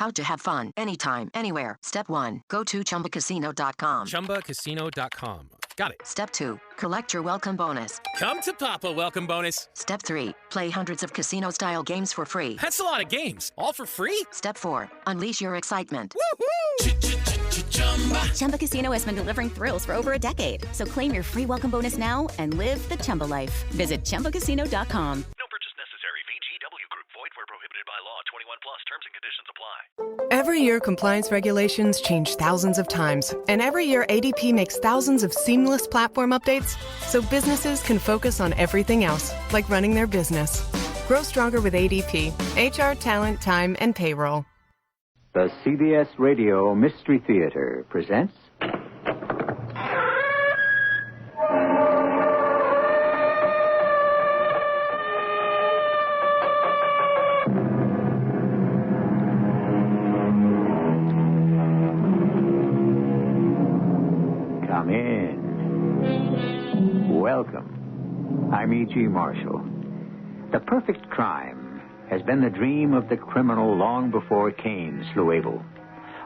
How to have fun anytime, anywhere. Step 1. Go to ChumbaCasino.com. ChumbaCasino.com. Got it. Step 2. Collect your welcome bonus. Come to Papa welcome bonus. Step 3. Play hundreds of casino-style games for free. That's a lot of games. All for free? Step 4. Unleash your excitement. Woohoo! Chumba Casino has been delivering thrills for over a decade. So claim your free welcome bonus now and live the Chumba life. Visit ChumbaCasino.com. No purchase necessary. VGW Group. Void where prohibited by law. 21 plus. Terms and conditions apply. Every year, compliance regulations change thousands of times. And every year, ADP makes thousands of seamless platform updates so businesses can focus on everything else, like running their business. Grow stronger with ADP. HR, talent, time, and payroll. The CBS Radio Mystery Theater presents... Come in. Welcome. I'm E.G. Marshall. The perfect crime has been the dream of the criminal long before Cain slew Abel.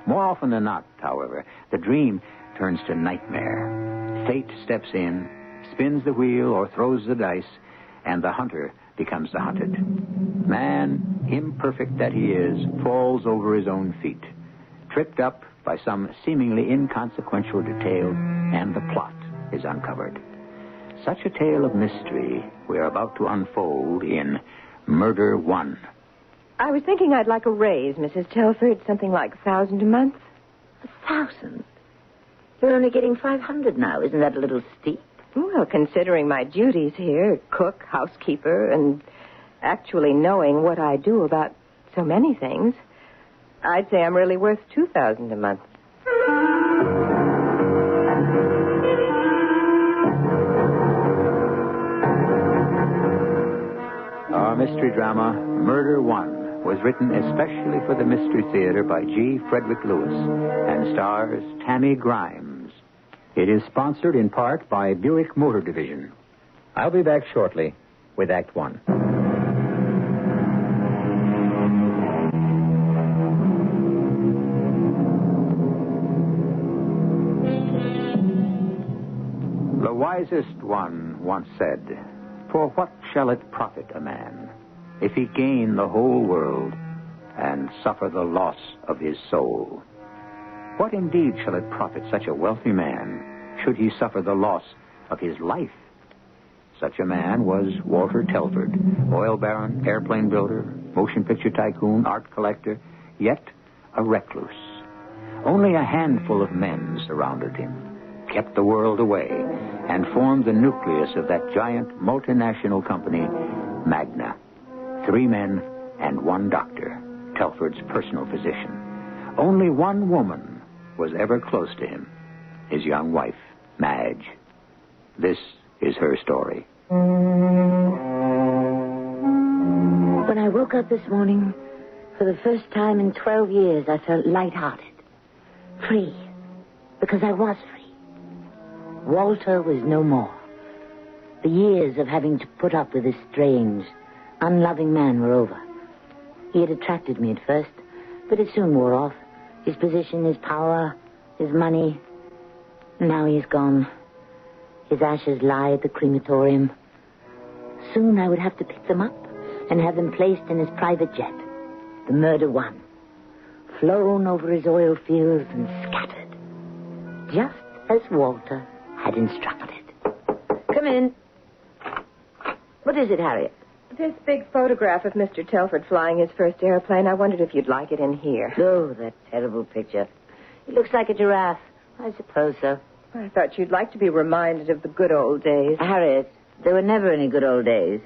More often than not, however, the dream turns to nightmare. Fate steps in, spins the wheel or throws the dice, and the hunter becomes the hunted. Man, imperfect that he is, falls over his own feet, tripped up by some seemingly inconsequential detail, and the plot is uncovered. Such a tale of mystery we are about to unfold in Murder 1. I was thinking I'd like a raise, Mrs. Telford. Something like $1,000 a month. 1,000? You're only getting 500 now. Isn't that a little steep? Well, considering my duties here, cook, housekeeper, and actually knowing what I do about so many things, I'd say I'm really worth $2,000 a month. Our mystery drama, Murder 1, was written especially for the Mystery Theater by G. Frederick Lewis and stars Tammy Grimes. It is sponsored in part by Buick Motor Division. I'll be back shortly with Act 1. The wisest one once said, "For what shall it profit a man if he gain the whole world and suffer the loss of his soul? What indeed shall it profit such a wealthy man should he suffer the loss of his life?" Such a man was Walter Telford, oil baron, airplane builder, motion picture tycoon, art collector, yet a recluse. Only a handful of men surrounded him, kept the world away, and formed the nucleus of that giant multinational company, Magna. 3 men and 1 doctor, Telford's personal physician. Only 1 woman was ever close to him, his young wife, Madge. This is her story. When I woke up this morning, for the first time in 12 years, I felt lighthearted. Free. Because I was free. Walter was no more. The years of having to put up with this strange, unloving man were over. He had attracted me at first, but it soon wore off. His position, his power, his money. Now he is gone. His ashes lie at the crematorium. Soon I would have to pick them up and have them placed in his private jet, the Murder 1, flown over his oil fields and scattered, just as Walter had instructed. Come in. What is it, Harriet? This big photograph of Mr. Telford flying his first airplane. I wondered if you'd like it in here. Oh, that terrible picture. It looks like a giraffe. I suppose so. I thought you'd like to be reminded of the good old days. Harriet, there were never any good old days.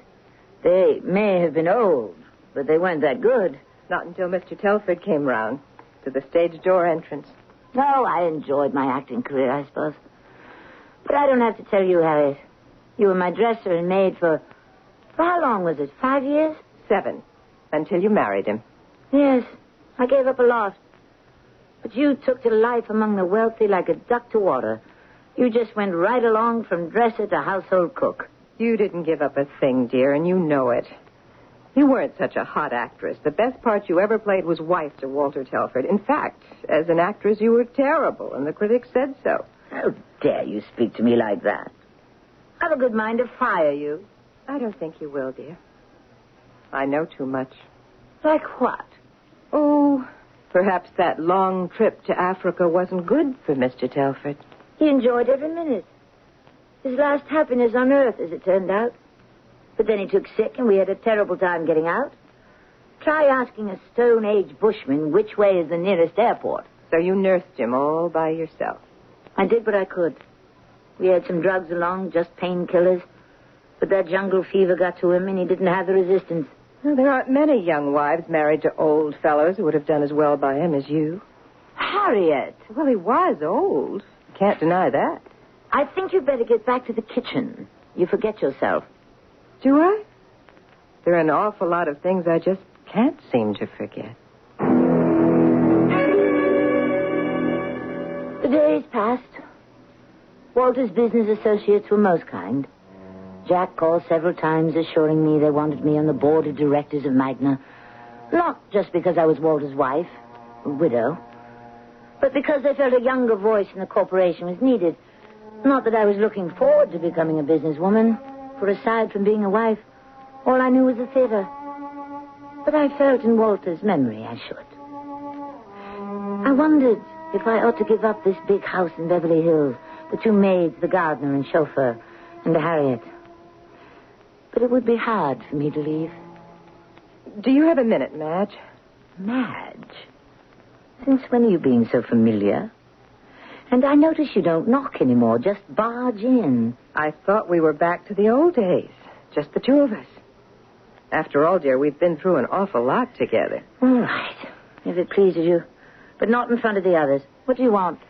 They may have been old, but they weren't that good. Not until Mr. Telford came round to the stage door entrance. No, I enjoyed my acting career, I suppose. But I don't have to tell you, Harriet. You were my dresser and maid for how long was it? 5 years? 7. Until you married him. Yes, I gave up a lot. But you took to life among the wealthy like a duck to water. You just went right along from dresser to household cook. You didn't give up a thing, dear, and you know it. You weren't such a hot actress. The best part you ever played was wife to Walter Telford. In fact, as an actress, you were terrible, and the critics said so. How dare you speak to me like that? I've a good mind to fire you. I don't think you will, dear. I know too much. Like what? Oh, perhaps that long trip to Africa wasn't good for Mr. Telford. He enjoyed every minute. His last happiness on earth, as it turned out. But then he took sick, and we had a terrible time getting out. Try asking a Stone Age bushman which way is the nearest airport. So you nursed him all by yourself. I did what I could. We had some drugs along, just painkillers. But that jungle fever got to him, and he didn't have the resistance. Well, there aren't many young wives married to old fellows who would have done as well by him as you. Harriet! Well, he was old. Can't deny that. I think you'd better get back to the kitchen. You forget yourself. Do I? There are an awful lot of things I just can't seem to forget. The days passed. Walter's business associates were most kind. Jack called several times assuring me they wanted me on the board of directors of Magna. Not just because I was Walter's wife, a widow, but because they felt a younger voice in the corporation was needed. Not that I was looking forward to becoming a businesswoman, for aside from being a wife, all I knew was the theater. But I felt in Walter's memory I should. I wondered if I ought to give up this big house in Beverly Hills, the 2 maids, the gardener and chauffeur, and the Harriet. But it would be hard for me to leave. Do you have a minute, Madge? Madge? Since when are you being so familiar? And I notice you don't knock anymore, just barge in. I thought we were back to the old days, just the 2 of us. After all, dear, we've been through an awful lot together. All right, if it pleases you. But not in front of the others. What do you want?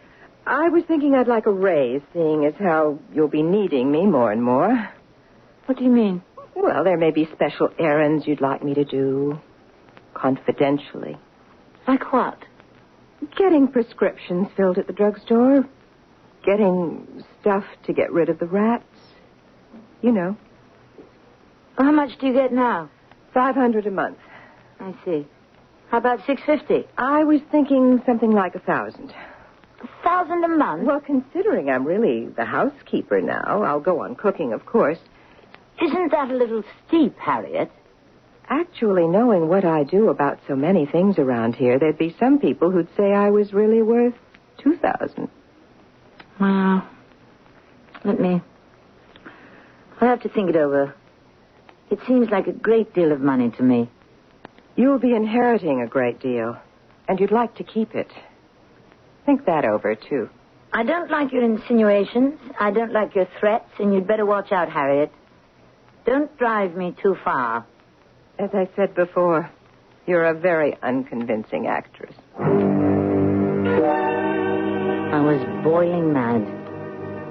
I was thinking I'd like a raise, seeing as how you'll be needing me more and more. What do you mean? Well, there may be special errands you'd like me to do, confidentially. Like what? Getting prescriptions filled at the drugstore. Getting stuff to get rid of the rats. You know. Well, how much do you get now? $500 a month. I see. How about $650? I was thinking something like $1,000. $1,000 a month? Well, considering I'm really the housekeeper now, I'll go on cooking, of course. Isn't that a little steep, Harriet? Actually, knowing what I do about so many things around here, there'd be some people who'd say I was really worth $2,000. Well, I'll have to think it over. It seems like a great deal of money to me. You'll be inheriting a great deal, and you'd like to keep it. Think that over, too. I don't like your insinuations. I don't like your threats, and you'd better watch out, Harriet. Don't drive me too far. As I said before, you're a very unconvincing actress. I was boiling mad.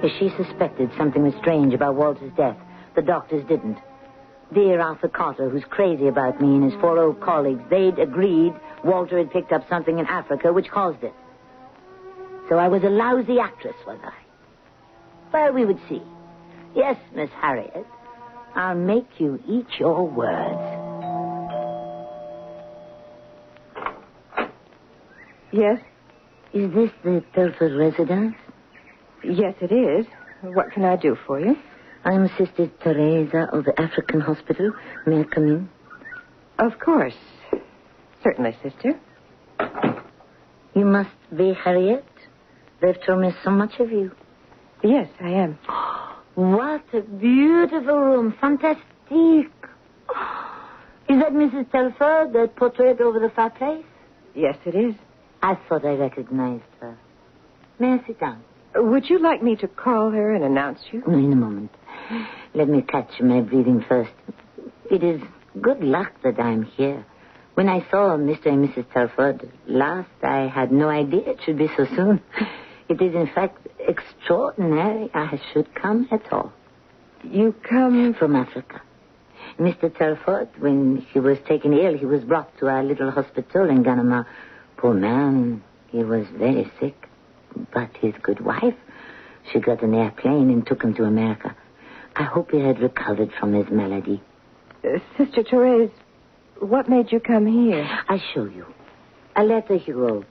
As she suspected something was strange about Walter's death, the doctors didn't. Dear Arthur Carter, who's crazy about me, and his 4 old colleagues, they'd agreed Walter had picked up something in Africa which caused it. So I was a lousy actress, was I? Well, we would see. Yes, Miss Harriet, I'll make you eat your words. Yes? Is this the Telford residence? Yes, it is. What can I do for you? I'm Sister Teresa of the African Hospital. May I come in? Of course. Certainly, sister. You must be Harriet. They've told me so much of you. Yes, I am. What a beautiful room. Fantastic. Is that Mrs. Telford, that portrait over the fireplace? Yes, it is. I thought I recognized her. May I sit down? Would you like me to call her and announce you? In a moment. Let me catch my breathing first. It is good luck that I'm here. When I saw Mr. and Mrs. Telford last, I had no idea it should be so soon. It is, in fact, extraordinary I should come at all. You come from Africa. Mr. Telford, when he was taken ill, he was brought to our little hospital in Ganama. Poor man, he was very sick. But his good wife, she got an airplane and took him to America. I hope he had recovered from his malady. Sister Therese, what made you come here? I'll show you. A letter he wrote.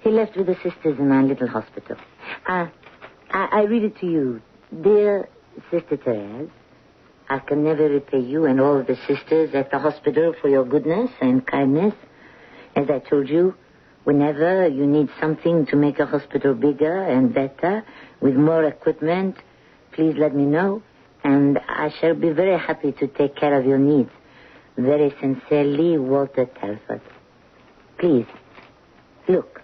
He left with the sisters in our little hospital. I read it to you. Dear Sister Therese, I can never repay you and all the sisters at the hospital for your goodness and kindness. As I told you, whenever you need something to make a hospital bigger and better, with more equipment, please let me know, and I shall be very happy to take care of your needs. Very sincerely, Walter Telford. Please, look.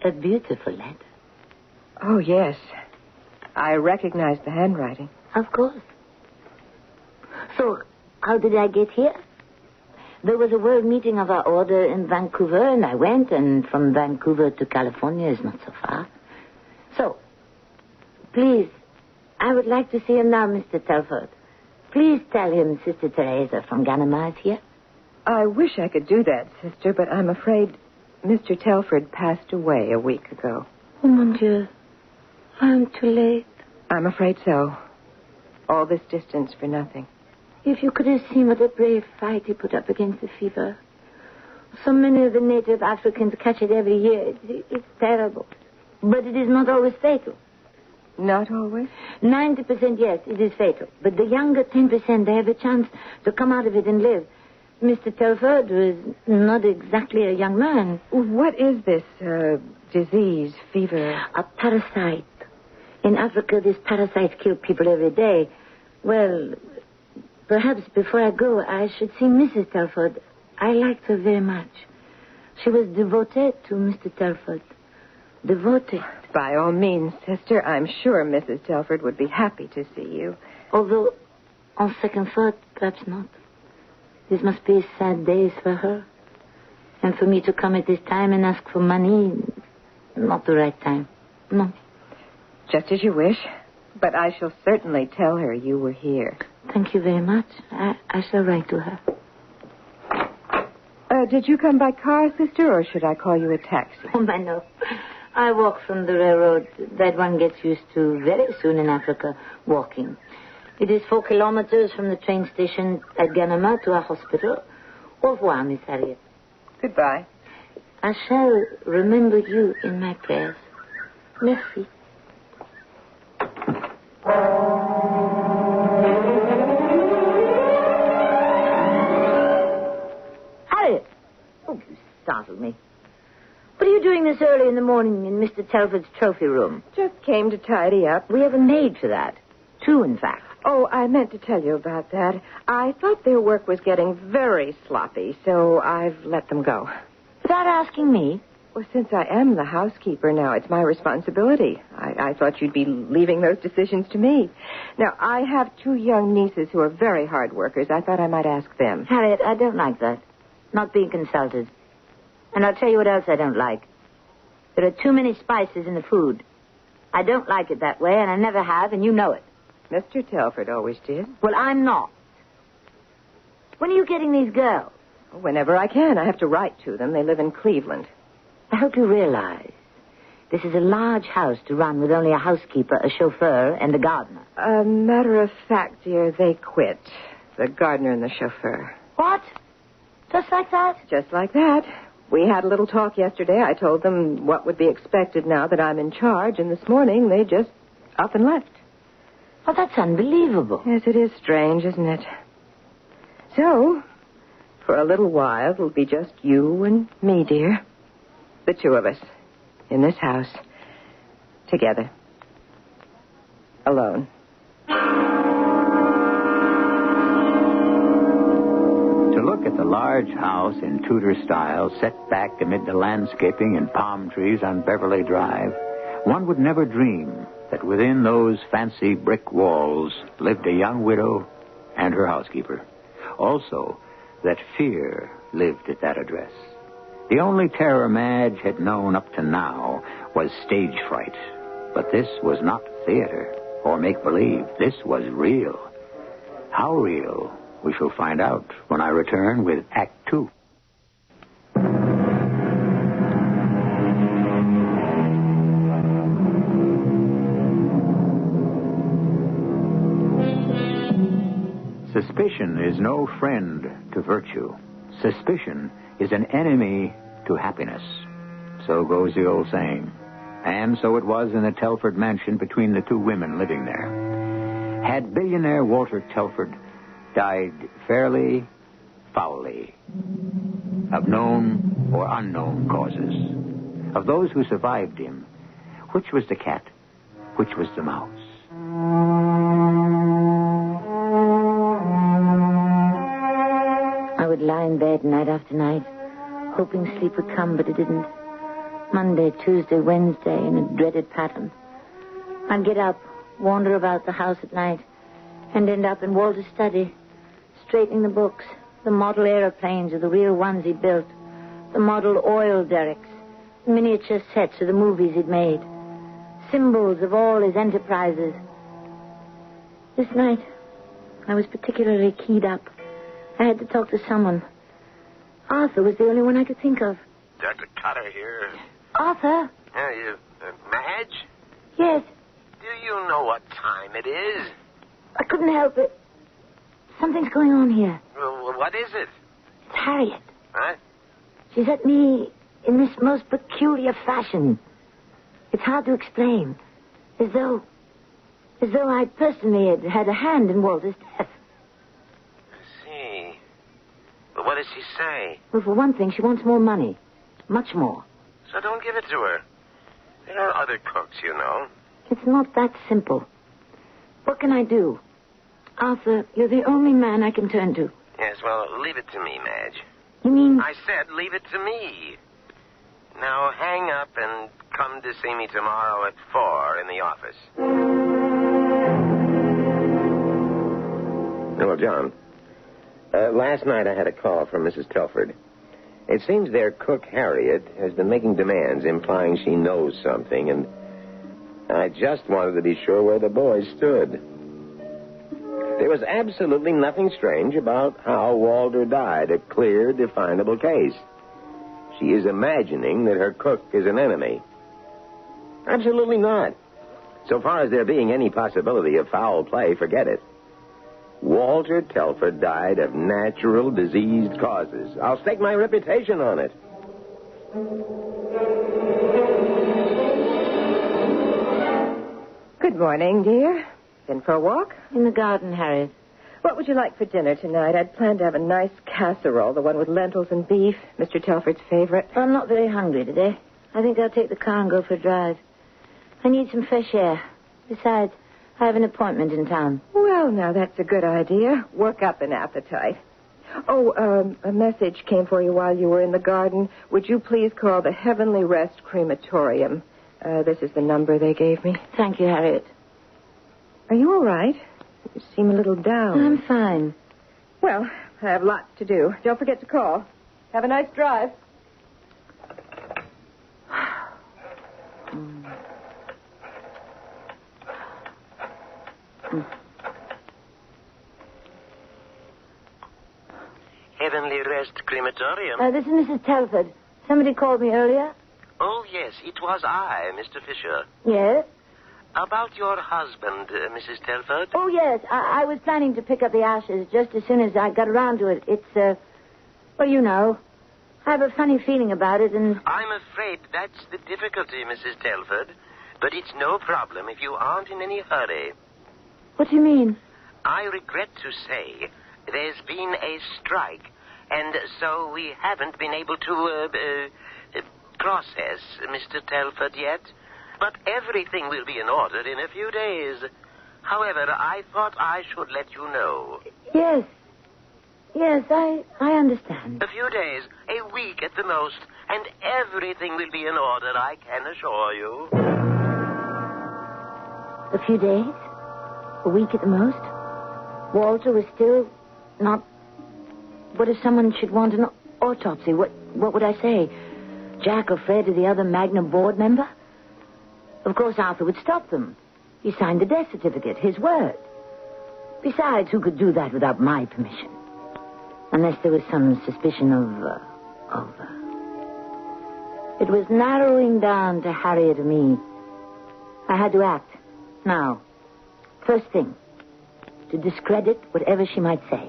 A beautiful letter. Oh, yes. I recognize the handwriting. Of course. So, how did I get here? There was a world meeting of our order in Vancouver, and I went, and from Vancouver to California is not so far. So, please, I would like to see him now, Mr. Telford. Please tell him Sister Teresa from Ganima is here. I wish I could do that, Sister, but I'm afraid Mr. Telford passed away a week ago. Oh, mon Dieu. I'm too late. I'm afraid so. All this distance for nothing. If you could have seen what a brave fight he put up against the fever. So many of the native Africans catch it every year. It's terrible. But it is not always fatal. Not always? 90%, yes, it is fatal. But the younger 10%, they have a chance to come out of it and live. Mr. Telford was not exactly a young man. What is this disease, fever? A parasite. In Africa, these parasites kill people every day. Well, perhaps before I go, I should see Mrs. Telford. I liked her very much. She was devoted to Mr. Telford. Devoted. By all means, Sister. I'm sure Mrs. Telford would be happy to see you. Although, on second thought, perhaps not. These must be sad days for her. And for me to come at this time and ask for money, not the right time. No. Just as you wish. But I shall certainly tell her you were here. Thank you very much. I shall write to her. Did you come by car, Sister, or should I call you a taxi? Oh, no. I walk from the railroad. That one gets used to very soon in Africa, walking. It is 4 kilometers from the train station at Ganima to our hospital. Au revoir, Miss Harriet. Goodbye. I shall remember you in my prayers. Merci. Harriet! Oh, you startled me. What are you doing this early in the morning in Mr. Telford's trophy room? Just came to tidy up. We have a maid for that. 2, in fact. Oh, I meant to tell you about that. I thought their work was getting very sloppy, so I've let them go. Without asking me? Well, since I am the housekeeper now, it's my responsibility. I thought you'd be leaving those decisions to me. Now, I have 2 young nieces who are very hard workers. I thought I might ask them. Harriet, I don't like that. Not being consulted. And I'll tell you what else I don't like. There are too many spices in the food. I don't like it that way, and I never have, and you know it. Mr. Telford always did. Well, I'm not. When are you getting these girls? Whenever I can. I have to write to them. They live in Cleveland. I hope you realize this is a large house to run with only a housekeeper, a chauffeur, and a gardener. Matter of fact, dear, they quit. The gardener and the chauffeur. What? Just like that? Just like that. We had a little talk yesterday. I told them what would be expected now that I'm in charge, and this morning they just up and left. Oh, that's unbelievable. Yes, it is strange, isn't it? So, for a little while, it'll be just you and me, dear. The 2 of us. In this house. Together. Alone. To look at the large house in Tudor style set back amid the landscaping and palm trees on Beverly Drive, one would never dream that within those fancy brick walls lived a young widow and her housekeeper. Also, that fear lived at that address. The only terror Madge had known up to now was stage fright. But this was not theater or make-believe. This was real. How real, we shall find out when I return with Act 2. Suspicion is no friend to virtue. Suspicion is an enemy to happiness. So goes the old saying. And so it was in the Telford mansion between the two women living there. Had billionaire Walter Telford died fairly, foully, of known or unknown causes? Of those who survived him, which was the cat? Which was the mouse? I would lie in bed night after night, hoping sleep would come, but it didn't. Monday, Tuesday, Wednesday, in a dreaded pattern. I'd get up, wander about the house at night, and end up in Walter's study, straightening the books, the model aeroplanes or the real ones he built, the model oil derricks, the miniature sets of the movies he'd made, symbols of all his enterprises. This night, I was particularly keyed up. I had to talk to someone. Arthur was the only one I could think of. Dr. Cotter here. Arthur? Madge? Yes. Do you know what time it is? I couldn't help it. Something's going on here. Well, what is it? It's Harriet. Huh? She's at me in this most peculiar fashion. It's hard to explain. As though I personally had a hand in Walter's death. I see. But what does she say? Well, for one thing, she wants more money. Much more. So don't give it to her. There are other cooks, you know. It's not that simple. What can I do? Arthur, you're the only man I can turn to. Yes, well, leave it to me, Madge. You mean... I said leave it to me. Now hang up and come to see me tomorrow at 4 in the office. Hello, John. Last night I had a call from Mrs. Telford. It seems their cook, Harriet, has been making demands implying she knows something, and I just wanted to be sure where the boys stood. There was absolutely nothing strange about how Walter died, a clear, definable case. She is imagining that her cook is an enemy. Absolutely not. So far as there being any possibility of foul play, forget it. Walter Telford died of natural diseased causes. I'll stake my reputation on it. Good morning, dear. Been for a walk? In the garden, Harriet. What would you like for dinner tonight? I'd planned to have a nice casserole, the one with lentils and beef, Mr. Telford's favorite. I'm not very hungry today. I think I'll take the car and go for a drive. I need some fresh air. Besides, I have an appointment in town. Well, now, that's a good idea. Work up an appetite. Oh, a message came for you while you were in the garden. Would you please call the Heavenly Rest Crematorium? This is the number they gave me. Thank you, Harriet. Are you all right? You seem a little down. I'm fine. Well, I have lots to do. Don't forget to call. Have a nice drive. Heavenly Rest Crematorium? This is Mrs. Telford. Somebody called me earlier. Oh, yes, it was I, Mr. Fisher. Yes? About your husband, Mrs. Telford? Oh, yes. I was planning to pick up the ashes just as soon as I got around to it. It's, well, you know. I have a funny feeling about it, and... I'm afraid that's the difficulty, Mrs. Telford. But it's no problem if you aren't in any hurry. What do you mean? I regret to say there's been a strike, and so we haven't been able to, process Mr. Telford yet. But everything will be in order in a few days. However, I thought I should let you know. Yes. Yes, I understand. A few days, a week at the most, and everything will be in order, I can assure you. A few days? A week at the most? Walter was still not... What if someone should want an autopsy? What would I say? Jack or Fred or the other Magnum board member? Of course, Arthur would stop them. He signed the death certificate, his word. Besides, who could do that without my permission? Unless there was some suspicion of... It was narrowing down to Harriet and me. I had to act. Now, first thing, to discredit whatever she might say.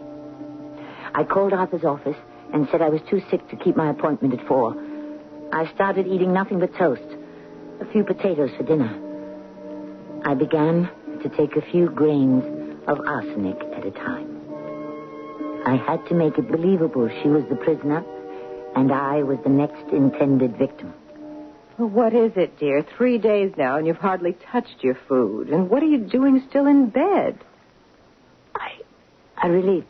I called Arthur's office, and said I was too sick to keep my appointment at 4. I started eating nothing but toast, a few potatoes for dinner. I began to take a few grains of arsenic at a time. I had to make it believable she was the prisoner, and I was the next intended victim. Well, what is it, dear? 3 days now, and you've hardly touched your food. And what are you doing still in bed? I really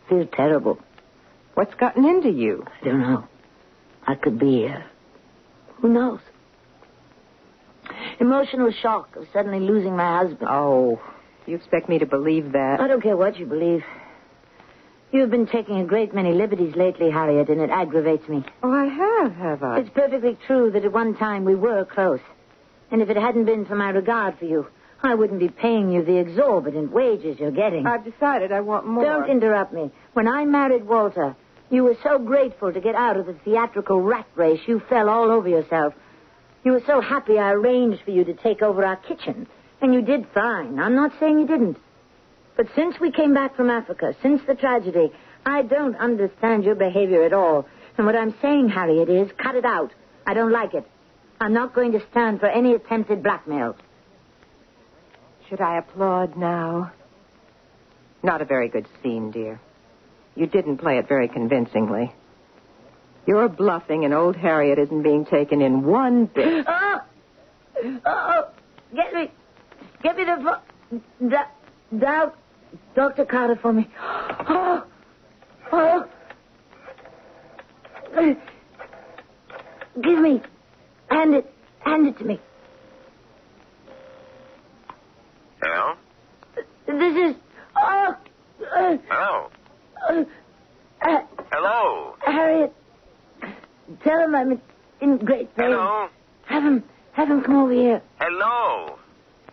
feel terrible. What's gotten into you? I don't know. I could be, who knows? Emotional shock of suddenly losing my husband. Oh, you expect me to believe that? I don't care what you believe. You've been taking a great many liberties lately, Harriet, and it aggravates me. Oh, I have I? It's perfectly true that at one time we were close. And if it hadn't been for my regard for you, I wouldn't be paying you the exorbitant wages you're getting. I've decided I want more. Don't interrupt me. When I married Walter, you were so grateful to get out of the theatrical rat race, you fell all over yourself. You were so happy I arranged for you to take over our kitchen. And you did fine. I'm not saying you didn't. But since we came back from Africa, since the tragedy, I don't understand your behavior at all. And what I'm saying, Harriet, is cut it out. I don't like it. I'm not going to stand for any attempted blackmail. Should I applaud now? Not a very good scene, dear. You didn't play it very convincingly. You're bluffing, and old Harriet isn't being taken in one bit. Oh! Get me the Dr. Carter for me. Oh! Give me. Hand it to me. Hello? This is... Hello? Hello? Harriet, tell him I'm in great pain. Hello? Have him come over here. Hello?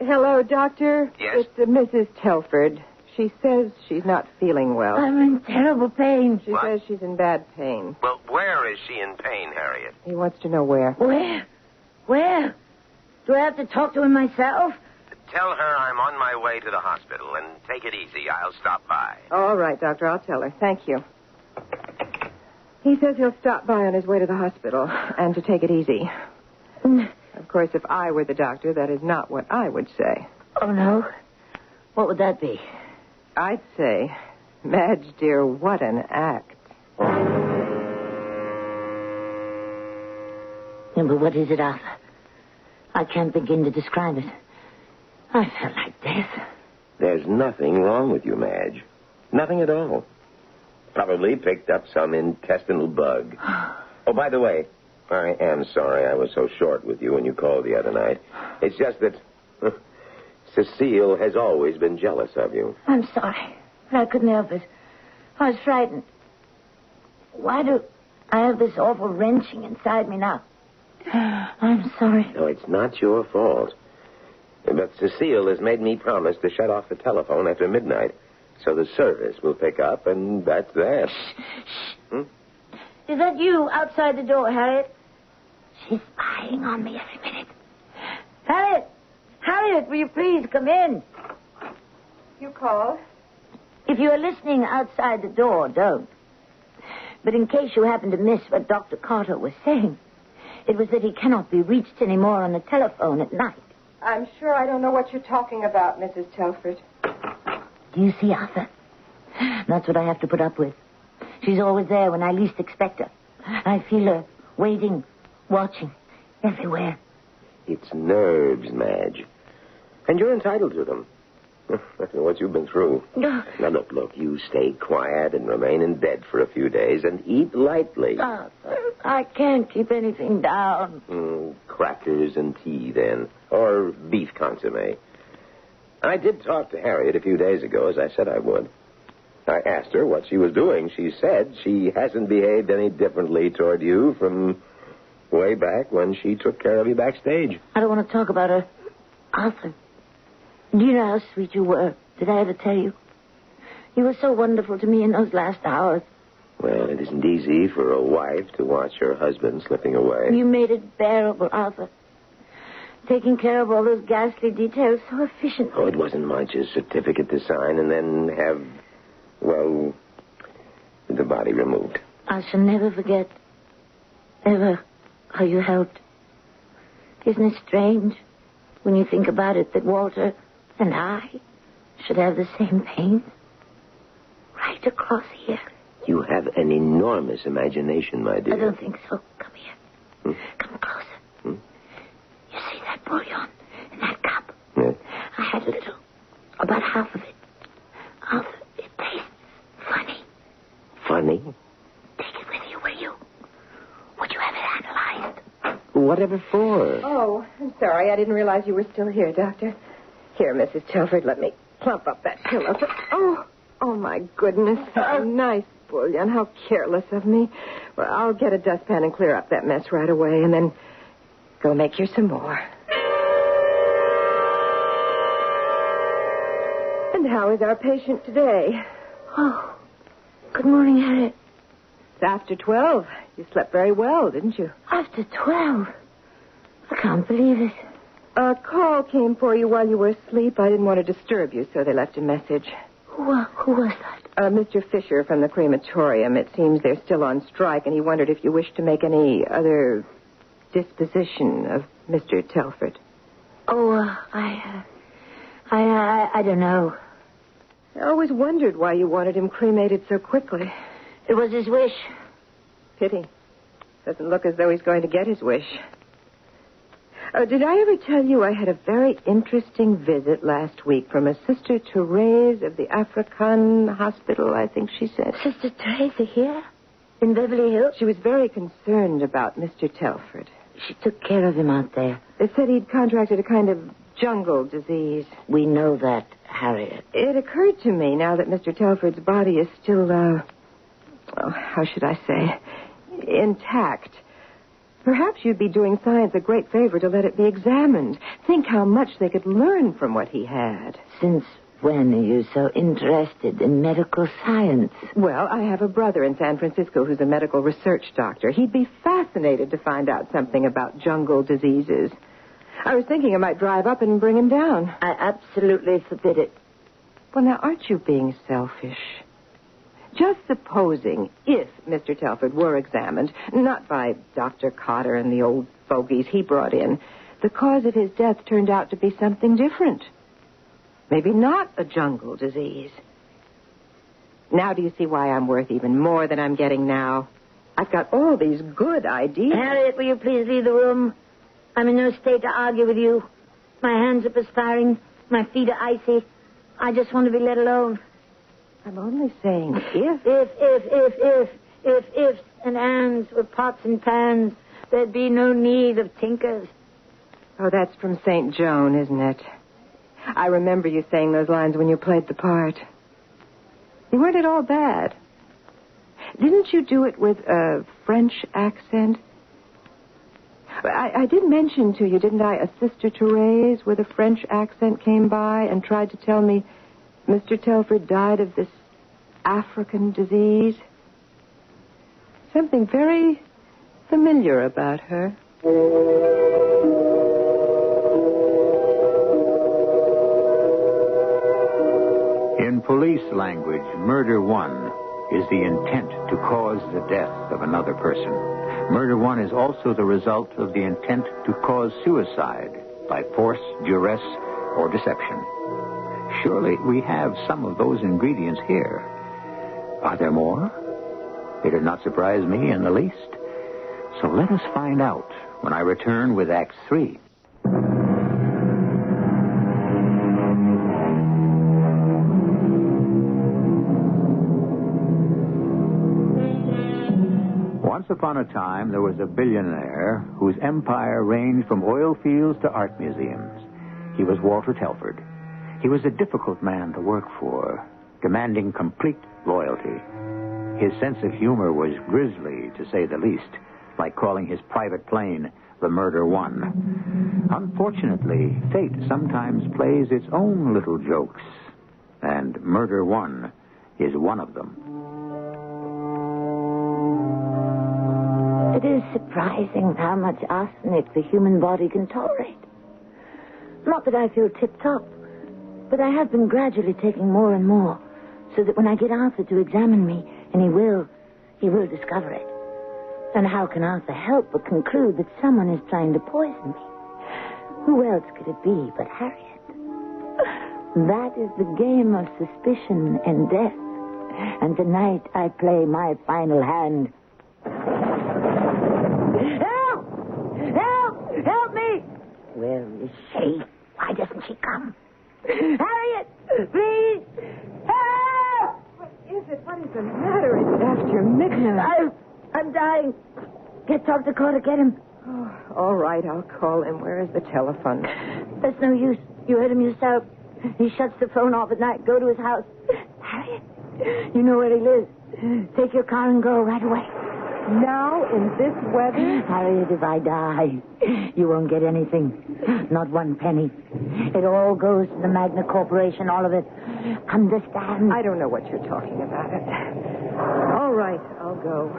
Hello, Doctor. Yes? It's Mrs. Telford. She says she's not feeling well. I'm in terrible pain. She says she's in bad pain. Well, where is she in pain, Harriet? He wants to know where. Where? Do I have to talk to him myself? Tell her I'm on my way to the hospital, and take it easy. I'll stop by. All right, Doctor, I'll tell her. Thank you. He says he'll stop by on his way to the hospital, and to take it easy. Of course, if I were the doctor, that is not what I would say. Oh, no? What would that be? I'd say, Madge, dear, what an act. Yeah, but what is it, Arthur? I can't begin to describe it. I felt like death. There's nothing wrong with you, Madge. Nothing at all. Probably picked up some intestinal bug. Oh, by the way, I am sorry I was so short with you when you called the other night. It's just that Cecile has always been jealous of you. I'm sorry, but I couldn't help it. I was frightened. Why do I have this awful wrenching inside me now? I'm sorry. No, it's not your fault. But Cecile has made me promise to shut off the telephone after midnight, so the service will pick up, and that's that. Shh. Is that you outside the door, Harriet? She's spying on me every minute. Harriet, will you please come in? You called? If you are listening outside the door, don't. But in case you happen to miss what Dr. Carter was saying, it was that he cannot be reached anymore on the telephone at night. I'm sure I don't know what you're talking about, Mrs. Telford. Do you see, Arthur? That's what I have to put up with. She's always there when I least expect her. I feel her waiting, watching, everywhere. It's nerves, Madge. And you're entitled to them. After what you've been through. Now, look, you stay quiet and remain in bed for a few days and eat lightly. Arthur, I can't keep anything down. Crackers and tea, then. Or beef consomme. I did talk to Harriet a few days ago, as I said I would. I asked her what she was doing. She said she hasn't behaved any differently toward you from way back when she took care of you backstage. I don't want to talk about her. Arthur, do you know how sweet you were? Did I ever tell you? You were so wonderful to me in those last hours. Well, it isn't easy for a wife to watch her husband slipping away. You made it bearable, Arthur. Taking care of all those ghastly details so efficiently. Oh, it wasn't much. A certificate to sign and then have, well, the body removed. I shall never forget, ever, how you helped. Isn't it strange, when you think about it, that Walter and I should have the same pain? Right across here. You have an enormous imagination, my dear. I don't think so. Come here. Come closer. You see that bouillon in that cup? Yes. I had a little. About half of it. It tastes funny. Funny? Take it with you, will you? Would you have it analyzed? Whatever for? Oh, I'm sorry. I didn't realize you were still here, Doctor. Here, Mrs. Telford, let me plump up that pillow. Oh, my goodness. So nice bouillon. How careless of me. Well, I'll get a dustpan and clear up that mess right away, and then go make you some more. And how is our patient today? Oh, good morning, Harriet. It's after 12. You slept very well, didn't you? After 12? I can't believe it. A call came for you while you were asleep. I didn't want to disturb you, so they left a message. Who was that? Mr. Fisher from the crematorium. It seems they're still on strike, and he wondered if you wished to make any other disposition of Mr. Telford. Oh, I don't know. I always wondered why you wanted him cremated so quickly. It was his wish. Pity. Doesn't look as though he's going to get his wish. Did I ever tell you I had a very interesting visit last week from a Sister Therese of the African Hospital, I think she said. Sister Teresa here? In Beverly Hills? She was very concerned about Mr. Telford. She took care of him out there. They said he'd contracted a kind of jungle disease. We know that, Harriet. It occurred to me now that Mr. Telford's body is still, how should I say, intact. Perhaps you'd be doing science a great favor to let it be examined. Think how much they could learn from what he had. Since when are you so interested in medical science? Well, I have a brother in San Francisco who's a medical research doctor. He'd be fascinated to find out something about jungle diseases. I was thinking I might drive up and bring him down. I absolutely forbid it. Well, now, aren't you being selfish? Just supposing if Mr. Telford were examined, not by Dr. Cotter and the old fogies he brought in, the cause of his death turned out to be something different. Maybe not a jungle disease. Now do you see why I'm worth even more than I'm getting now? I've got all these good ideas. Harriet, will you please leave the room? I'm in no state to argue with you. My hands are perspiring. My feet are icy. I just want to be let alone. I'm only saying if. If ifs and ands were pots and pans, there'd be no need of tinkers. Oh, that's from St. Joan, isn't it? I remember you saying those lines when you played the part. You weren't at all bad. Didn't you do it with a French accent? I did mention to you, didn't I, a Sister Therese with a French accent came by and tried to tell me Mr. Telford died of this African disease. Something very familiar about her. In police language, murder one is the intent to cause the death of another person. Murder one is also the result of the intent to cause suicide by force, duress, or deception. Surely we have some of those ingredients here. Are there more? It did not surprise me in the least. So let us find out when I return with Act 3. Once upon a time, there was a billionaire whose empire ranged from oil fields to art museums. He was Walter Telford. He was a difficult man to work for, demanding complete loyalty. His sense of humor was grisly, to say the least, like calling his private plane the Murder One. Unfortunately, fate sometimes plays its own little jokes, and Murder One is one of them. It is surprising how much arsenic the human body can tolerate. Not that I feel tip-top, but I have been gradually taking more and more, so that when I get Arthur to examine me, and he will, he will discover it. And how can Arthur help but conclude that someone is trying to poison me? Who else could it be but Harriet? That is the game of suspicion and death. And tonight I play my final hand. Help! Help! Help me! Where is she? Why doesn't she come? Harriet! Please! Help! What is it? What is the matter? It's after midnight. I'm dying. Get Dr. Carter, get him. Oh, all right, I'll call him. Where is the telephone? That's no use. You heard him yourself. He shuts the phone off at night. Go to his house. Harriet, you know where he lives. Take your car and go right away. Now, in this weather? Harriet, if I die, you won't get anything. Not one penny. It all goes to the Magna Corporation, all of it. Understand? I don't know what you're talking about. All right, I'll go.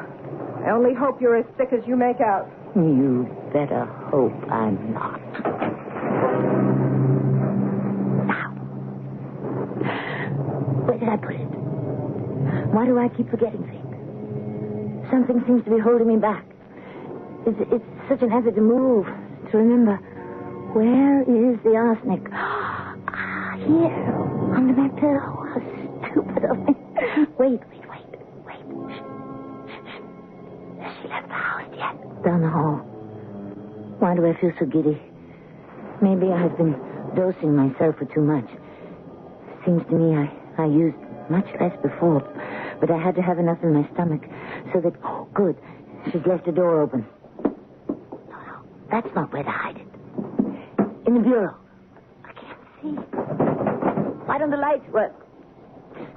I only hope you're as sick as you make out. You better hope I'm not. Now, where did I put it? Why do I keep forgetting things? Something seems to be holding me back. It's such an effort to move, to remember. Where is the arsenic? Ah, here, under my pillow. How stupid of me. Wait. Has she left the house yet? Down the hall. Why do I feel so giddy? Maybe I've been dosing myself for too much. Seems to me I used much less before, but I had to have enough in my stomach so that... Oh, good. She's left the door open. No, that's not where to hide it. In the bureau. I can't see. Why don't the lights work?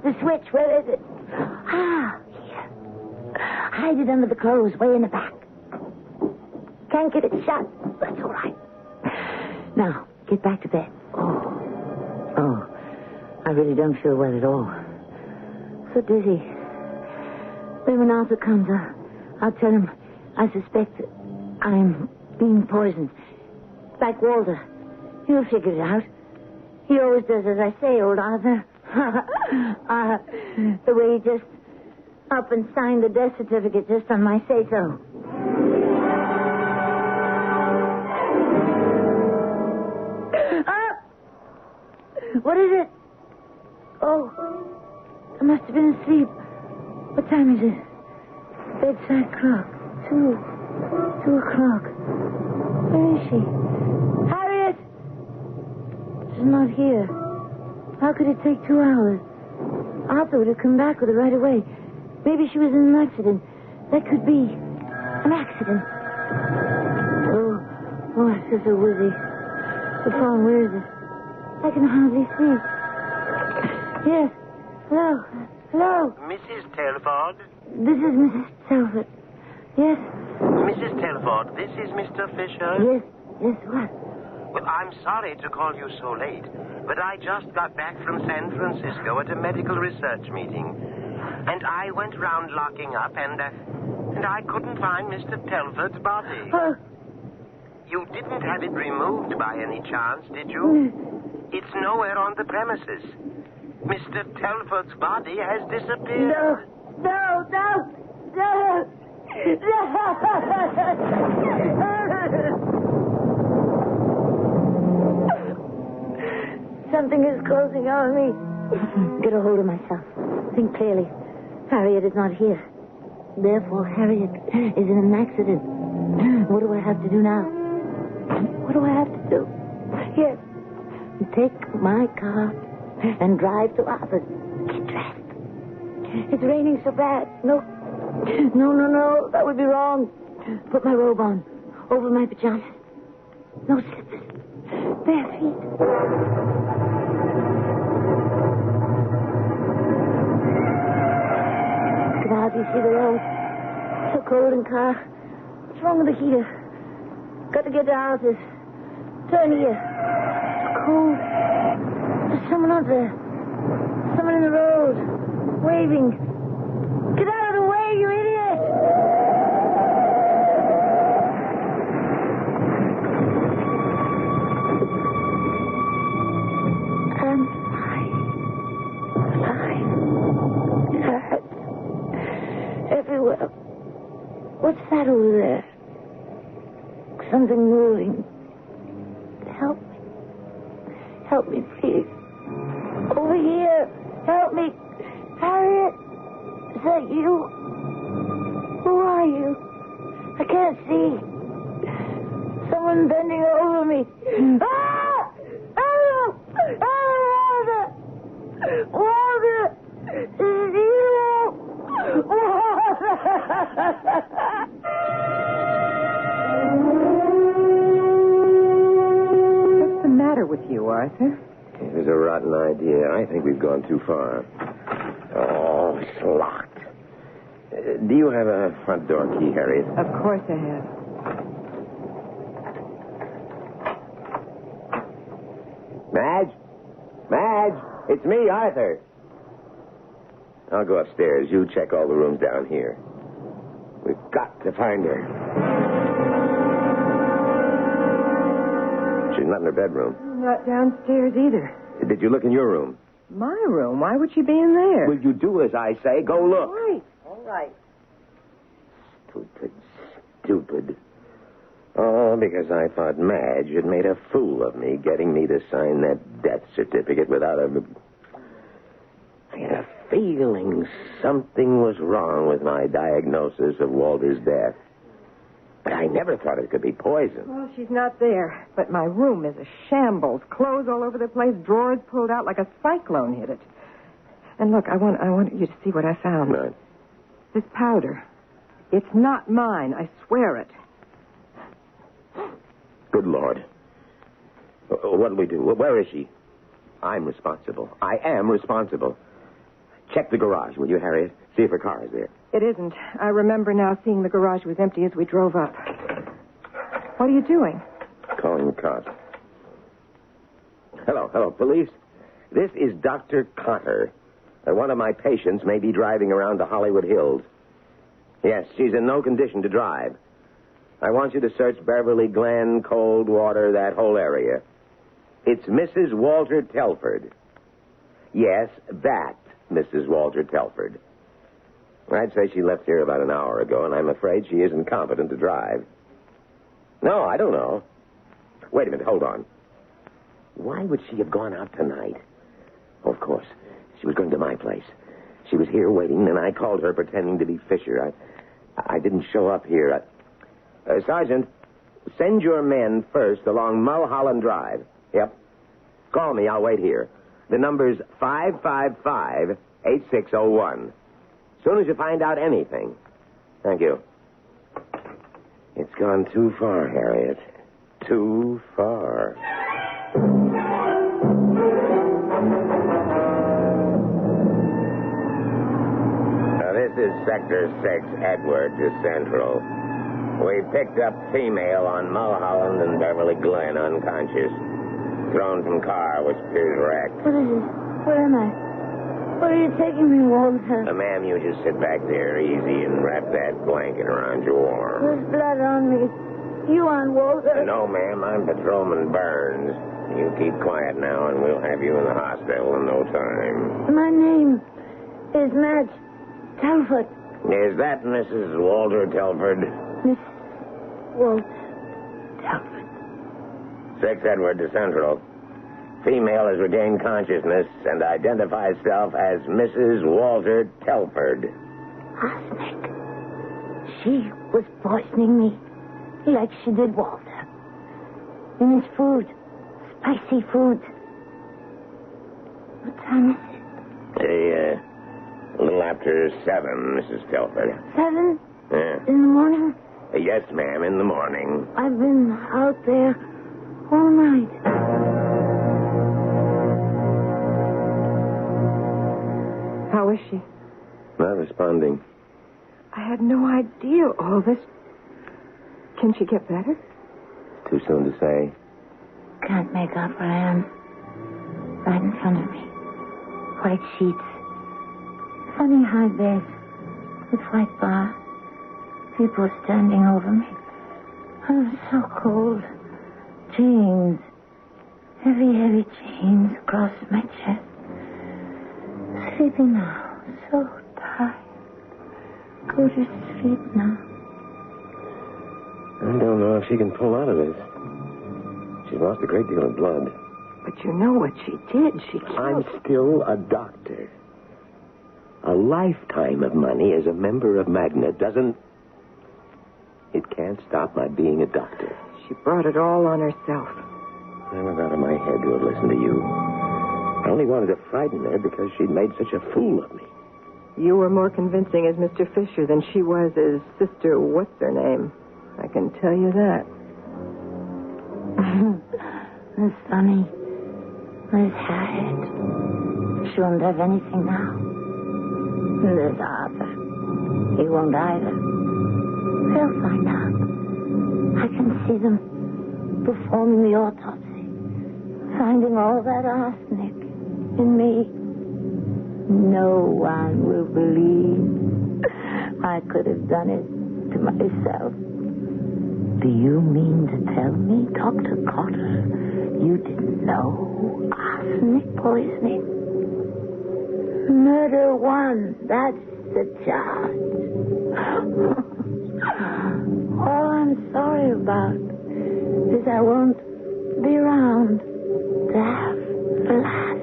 The switch, where is it? Ah, here. Hide it under the clothes, way in the back. Can't get it shut. That's all right. Now, get back to bed. Oh, I really don't feel well at all. So dizzy. Then when Arthur comes, I'll tell him I suspect I'm being poisoned. Like Walter. He'll figure it out. He always does as I say, old Arthur. The way he just up and signed the death certificate just on my say-so. What is it? Oh, I must have been asleep. What time is it? Bedside clock. 2 o'clock. Where is she? Harriet! She's not here. How could it take 2 hours? Arthur would have come back with her right away. Maybe she was in an accident. That could be an accident. Oh, I feel so woozy. The phone, where is it? I can hardly see. Yes. Hello. Mrs. Telford? This is Mrs. Telford. Yes. Mrs. Telford, this is Mr. Fisher? Yes, what? Well, I'm sorry to call you so late, but I just got back from San Francisco at a medical research meeting. And I went round locking up, and I couldn't find Mr. Telford's body. You didn't have it removed by any chance, did you? It's nowhere on the premises. Mr. Telford's body has disappeared. No. Something is closing on me. Get a hold of myself. Think clearly. Harriet is not here. Therefore, Harriet is in an accident. What do I have to do now? What do I have to do? Yes. Take my car and drive to Arthur. Get dressed. It's raining so bad. No. That would be wrong. Put my robe on. Over my pajamas. No slippers. Bare feet. I can hardly see the road. So cold in car. What's wrong with the heater? Got to get to Arthur's. Turn here. It's cold. There's someone out there. Someone in the road. Waving. Get out of the way, you idiot! I'm alive. It hurts. Everywhere that over there? Something moving. Help me. Help me, please. Over here. Help me. Harriet, is that you? Who are you? I can't see. Someone bending over me. Ah! Oh! Oh, Walter! Walter! Is it you? Walter! What's the matter with you, Arthur? It was a rotten idea. I think we've gone too far. Oh, it's locked. Do you have a front door key, Harriet? Of course I have. Madge? Madge? It's me, Arthur. I'll go upstairs. You check all the rooms down here. We've got to find her. She's not in her bedroom. Not downstairs either. Did you look in your room? My room? Why would she be in there? Will you do as I say? Go look. All right. Stupid. Oh, because I thought Madge had made a fool of me, getting me to sign that death certificate without a... I had a feeling something was wrong with my diagnosis of Walter's death. But I never thought it could be poison. Well, she's not there. But my room is a shambles. Clothes all over the place, drawers pulled out like a cyclone hit it. And look, I want you to see what I found. Right. This powder. It's not mine. I swear it. Good Lord. What'll we do? Where is she? I'm responsible. I am responsible. Check the garage, will you, Harriet? See if her car is there. It isn't. I remember now seeing the garage was empty as we drove up. What are you doing? Calling the cops. Hello, police. This is Dr. Cotter. One of my patients may be driving around the Hollywood Hills. Yes, she's in no condition to drive. I want you to search Beverly Glen, Coldwater, that whole area. It's Mrs. Walter Telford. Yes, that Mrs. Walter Telford. I'd say she left here about an hour ago, and I'm afraid she isn't competent to drive. No, I don't know. Wait a minute, hold on. Why would she have gone out tonight? Oh, of course. She was going to my place. She was here waiting, and I called her pretending to be Fisher. I didn't show up here. Sergeant, send your men first along Mulholland Drive. Yep. Call me. I'll wait here. The number's 555-8601. As soon as you find out anything. Thank you. It's gone too far, Harriet. Too far. Now, this is Sector 6, Edward to Central. We picked up female on Mulholland and Beverly Glen, unconscious. Thrown from car, which appears wrecked. What is it? Where am I? Where are you taking me, Walter? Ma'am, you just sit back there easy and wrap that blanket around your arm. There's blood on me. You on, Walter? No, ma'am, I'm Patrolman Burns. You keep quiet now, and we'll have you in the hospital in no time. My name is Madge Telford. Is that Mrs. Walter Telford? Miss Walter Telford. 6 Edward to Central. Female has regained consciousness and identifies herself as Mrs. Walter Telford. Arsenic. She was poisoning me like she did Walter. In his food. Spicy food. What time is it? A little after 7, Mrs. Telford. 7? Yeah. In the morning? Yes, ma'am, in the morning. I've been out there all night. How is she? Not responding. I had no idea all this. Can she get better? Too soon to say. Can't make out where I am. Right in front of me. White sheets. Funny high bed. With white bar. People standing over me. I'm so cold. Chains. Heavy chains across my chest. Sleeping now. So tired. Go to sleep now. I don't know if she can pull out of this. She's lost a great deal of blood. But you know what she did. She killed... I'm still a doctor. A lifetime of money as a member of Magna doesn't... It can't stop my being a doctor. She brought it all on herself. I was out of my head to have listened to you. I only wanted to frighten her because she'd made such a fool of me. You were more convincing as Mr. Fisher than she was as Sister What's-Her-Name. I can tell you that. Miss Sonny, Miss Harriet. She won't have anything now. And there's Arthur. He won't either. They'll find out. I can see them performing the autopsy, finding all that arsenic in me. No one will believe I could have done it to myself. Do you mean to tell me, Dr. Cotter, you didn't know arsenic poisoning? Murder one, that's the charge. All I'm sorry about is I won't be around to have the last.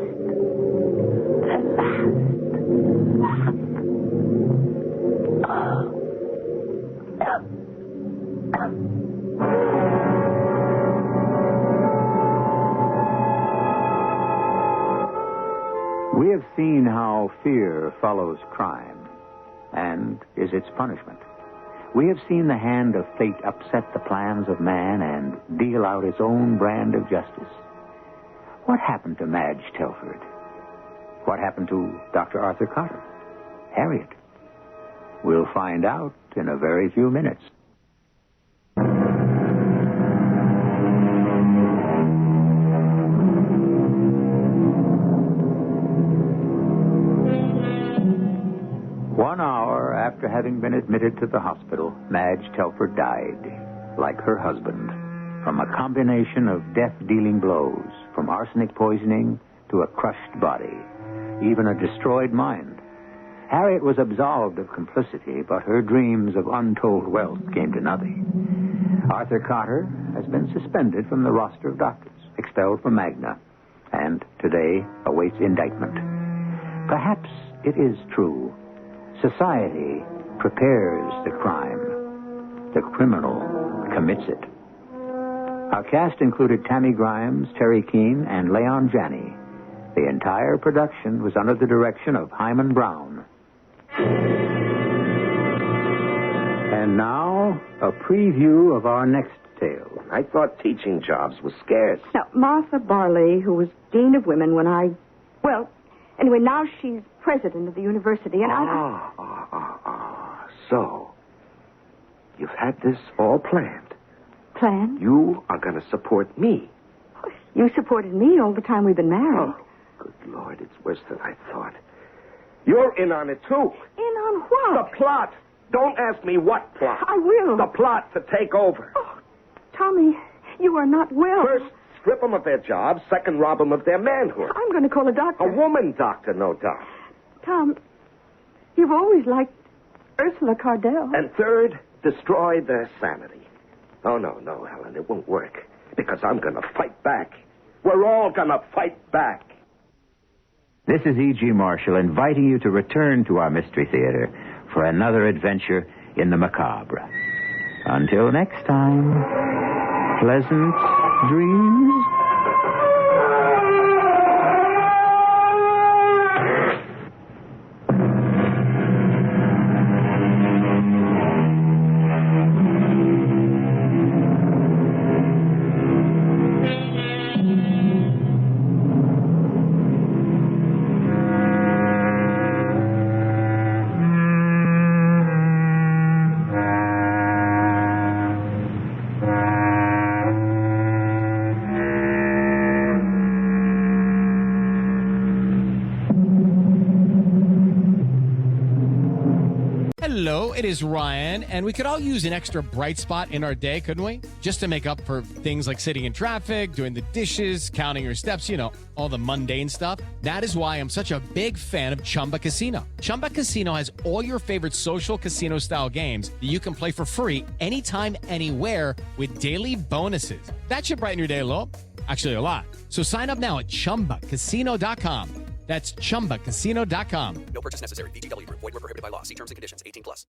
We have seen how fear follows crime and is its punishment. We have seen the hand of fate upset the plans of man and deal out its own brand of justice. What happened to Madge Telford? What happened to Dr. Arthur Cotter? Harriet? We'll find out in a very few minutes. After having been admitted to the hospital, Madge Telford died, like her husband, from a combination of death-dealing blows, from arsenic poisoning to a crushed body, even a destroyed mind. Harriet was absolved of complicity, but her dreams of untold wealth came to nothing. Arthur Cotter has been suspended from the roster of doctors, expelled from Magna, and today awaits indictment. Perhaps it is true. Society prepares the crime. The criminal commits it. Our cast included Tammy Grimes, Terry Keane, and Leon Janney. The entire production was under the direction of Hyman Brown. And now, a preview of our next tale. I thought teaching jobs was scarce. Now, Martha Barley, who was Dean of Women when I... Well, anyway, now she's president of the university, and So, you've had this all planned. Planned? You are going to support me. You supported me all the time we've been married. Oh, good Lord, it's worse than I thought. You're in on it, too. In on what? The plot. Don't ask me what plot. I will. The plot to take over. Oh, Tommy, you are not well. First, strip them of their jobs. Second, rob them of their manhood. I'm going to call a doctor. A woman doctor, no doubt. Tom, you've always liked Ursula Cardell. And third, destroy their sanity. Oh, no, Helen, it won't work. Because I'm going to fight back. We're all going to fight back. This is E.G. Marshall inviting you to return to our Mystery Theater for another adventure in the macabre. Until next time, pleasant dreams. It is Ryan, and we could all use an extra bright spot in our day, couldn't we? Just to make up for things like sitting in traffic, doing the dishes, counting your steps, you know, all the mundane stuff. That is why I'm such a big fan of Chumba Casino. Chumba Casino has all your favorite social casino-style games that you can play for free anytime, anywhere with daily bonuses. That should brighten your day a little. Actually, a lot. So sign up now at ChumbaCasino.com. That's ChumbaCasino.com. No purchase necessary. VGW Group. Void where prohibited by law. See terms and conditions. 18+.